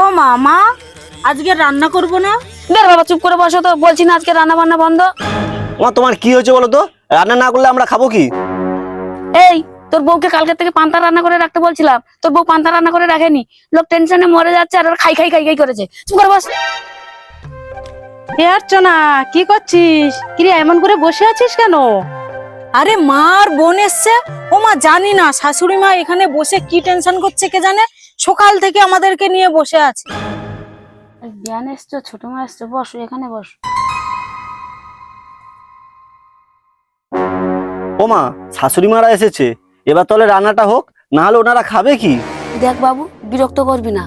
ও মা, আজকে রান্না করব না? বের বাবা, চুপ করে বসো তো, বলছি না আজকে রান্না বান্না বন্ধ। মা তোমার কি হয়েছে বলো তো? রান্না না করলে আমরা খাবো কি? এই, তোর বউকে কালকে থেকে পান্তা রান্না করে রাখতে বলছিলাম, তোর বউ পান্তা রান্না করে রাখেনি। লোক টেনশনে মরে যাচ্ছে আর ওরা খাই খাই খাই খাই করেছে। চুপ করে বস। এ অর্চনা, কি করছিস? কিরে এমন করে বসে আছিস কেন? আরে মা আর বোন এসছে। ও মা, জানি না শাশুড়ি মা এখানে বসে কি টেনশন করছে কে জানে। সকাল থেকে আমাদেরকে নিয়ে বসে আছে। জ্ঞান এসছো, ছোট মা এসছো, বসো এখানে বসো। ও মা, শাশুড়ি মারা এসেছে, এবার তাহলে রান্নাটা হোক, না হলে ওনারা খাবে কি? দেখ বাবু, বিরক্ত করবি না।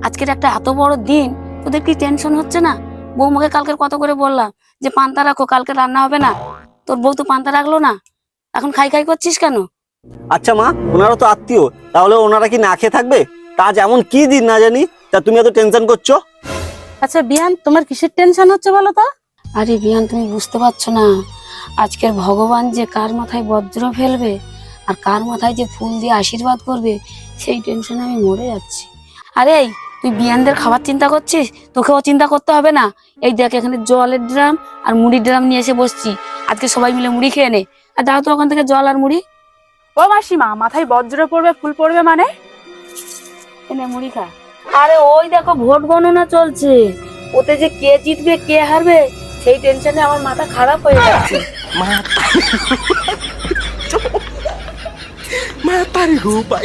আজকের একটা এত বড় দিন, তোদের কি টেনশন হচ্ছে না? বৌমাকে কালকে কত করে বললাম যে পান্তা রাখো, কালকে রান্না হবে না। তোর বউ তো পান্তা রাখলো না, এখন খাই খাই করছিস কেন? আচ্ছা মা, ওনারা তো আত্মীয়, তাহলে ওনারা কি না খেয়ে থাকবে? কাজ এমন কি দিন না জানি, তা তুমি এত টেনশন করছো? আচ্ছা বিয়ান, তোমার কিসের টেনশন হচ্ছে বলো তো? আরে বিয়ান, তুমি বুঝতে পারছো না, আজকের ভগবান যে কার মাথায় বজ্র ফেলবে আর কার মাথায় যে ফুল দিয়ে আশীর্বাদ করবে, সেই টেনশনে আমি মরে যাচ্ছি। আরে এই, তুই বিয়ানদের খাবার চিন্তা করছিস, তোকেও চিন্তা করতে হবে না। এই দেখ, এখানে জলের ড্রাম আর মুড়ির ড্রাম নিয়ে এসে বসছি। আজকে সবাই মিলে মুড়ি খেয়ে নে। আর দাও তো ওখান থেকে জল আর মুড়ি। ও মাসিমা, মাথায় বজ্র পড়বে ফুল পড়বে মানে? এনে মুড়ি খা। আরে ওই দেখো, ভোট গণনা চলছে, ওতে যে কে জিতবে কে হারবে সেই টেনশনে আমার মাথা খারাপ হয়ে যাচ্ছে। Mata nih gue, Pak.